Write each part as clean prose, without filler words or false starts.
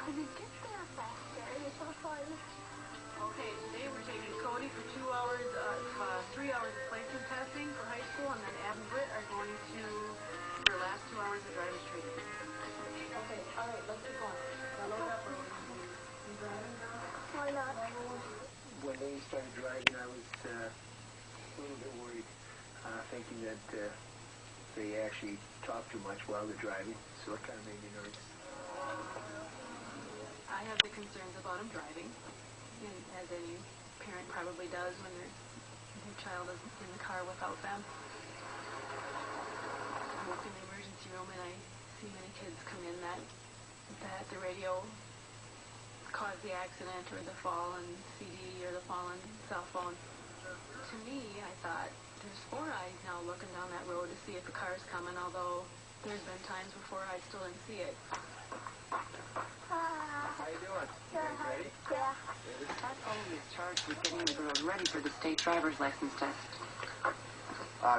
could you get there faster? It's so fun. Okay, today we're taking Cody for 2 hours, 3 hours of placement testing for high school, and then Ab and Britt are going to their last 2 hours of driver's training. Okay, all right, let's keep going. Now load up, or you driving now? Why not? When they started driving, I was a little bit worried, thinking that they actually talk too much while they're driving, so it kind of made me nervous. I have the concerns about them driving, and as any parent probably does when their child is in the car without them. I work in the emergency room, and I see many kids come in that the radio caused the accident or the fall on CD or the fall on cell phone. To me, I thought, there's 4 eyes now looking down that road to see if a car's coming, although there's been times before I still didn't see it. How you doing? You guys ready? Yeah. Pat Foley is charged with getting the girls ready for the state driver's license test.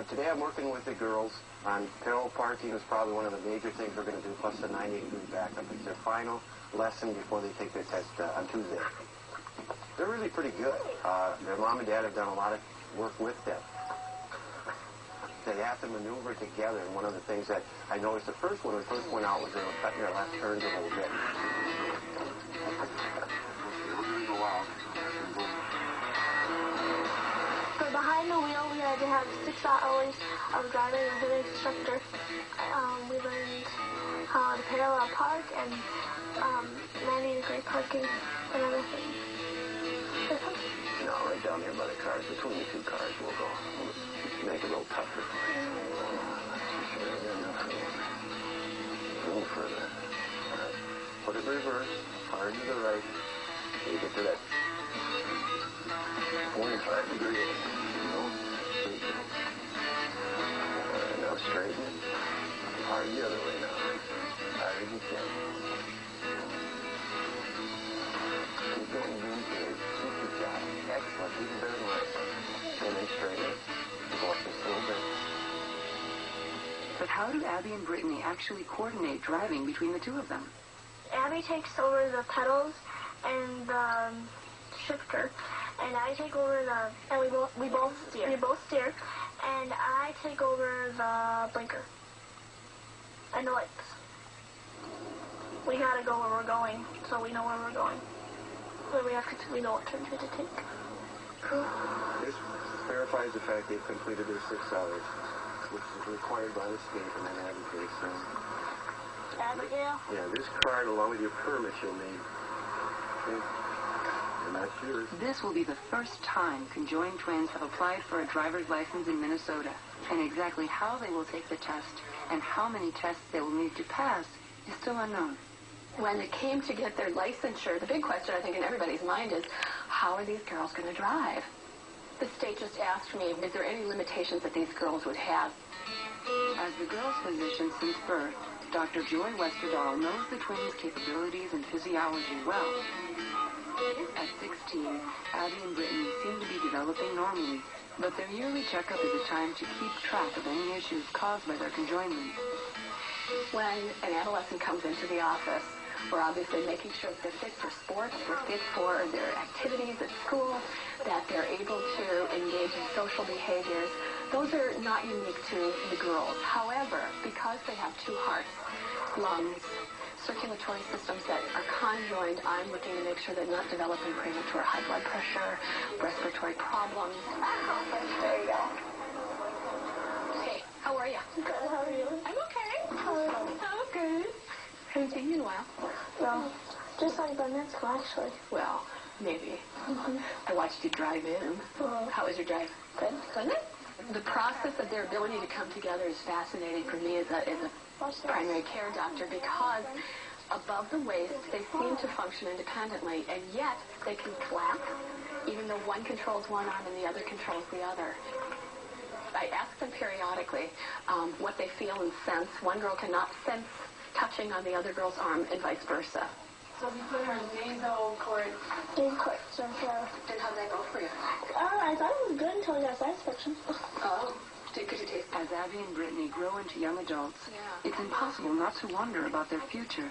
Today I'm working with the girls on parallel parking is probably one of the major things we're going to do, plus the 90-degree backup. It's their final lesson before they take their test on Tuesday. They're really pretty good. Their mom and dad have done a lot of work with them. They have to maneuver together, and one of the things that I noticed the first one, when we first went out, was they were cutting their left turns a little bit. For behind the wheel, we had to have 6 hours of driving with an instructor. We learned how to parallel park and 90-degree parking and other things. No, right down here by the cars, between the 2 cars, we'll go. We'll make it a little tougher. A little further. All right. Put it reverse, hard to the right. So you get to that 45 degree. Now straighten it. Hard the other way now. Hard as you can. Keep going in good. Good job. Excellent. Even better than last time. And then straighten it. Go up just a little bit. But how do Abby and Brittany actually coordinate driving between the 2 of them? Abby takes over the pedals and the shifter, and I take over and we both steer, and I take over the blinker and the lights. We gotta go where we're going, so we know where we're going. So we know what turns we have to take. This verifies the fact they've completed their 6 hours, which is required by the state, and then advocates. Abigail? Yeah, this card, along with your permit, you'll need. Okay. And that's yours. This will be the first time conjoined twins have applied for a driver's license in Minnesota. And exactly how they will take the test and how many tests they will need to pass is still unknown. When it came to get their licensure, the big question I think in everybody's mind is, how are these girls going to drive? The state just asked me, is there any limitations that these girls would have? As the girls' physician since birth, Dr. Joy Westerdahl knows the twins' capabilities and physiology well. At 16, Abby and Brittany seem to be developing normally, but their yearly checkup is a time to keep track of any issues caused by their conjoinment. When an adolescent comes into the office, we're obviously making sure that they're fit for sports, they're fit for their activities at school, that they're able to engage in social behaviors. Those are not unique to the girls. However, because they have 2 hearts, lungs, circulatory systems that are conjoined, I'm looking to make sure they're not developing premature high blood pressure, respiratory problems. There you go. Hey, how are you? Good, how are you? I'm okay. I'm good. Haven't seen you in a while. No, just like 5 minutes ago, actually. Well, maybe. I watched you drive in. How was your drive? Good. Wasn't it? The process of their ability to come together is fascinating for me as a primary care doctor, because above the waist, they seem to function independently, and yet they can clap, even though one controls one arm and the other controls the other. I ask them periodically what they feel and sense. One girl cannot sense touching on the other girl's arm, and vice versa. So you put her in Dazo court. Dazo court, so And how'd that go for you? I thought it was good until I got science fiction. Oh, could you taste that? As Abby and Brittany grow into young adults, it's impossible not to wonder about their future.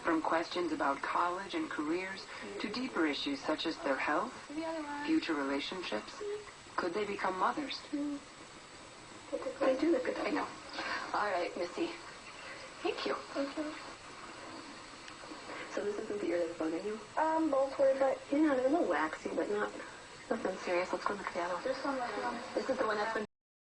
From questions about college and careers to deeper issues such as their health, future relationships. Could they become mothers? They do look good. I know. All right, Missy. Thank you. Thank you. So this isn't the ear that's bugging you? Both were, but Yeah, they're a little waxy, but nothing serious. Let's go look at the other one. this one was This is the one that's been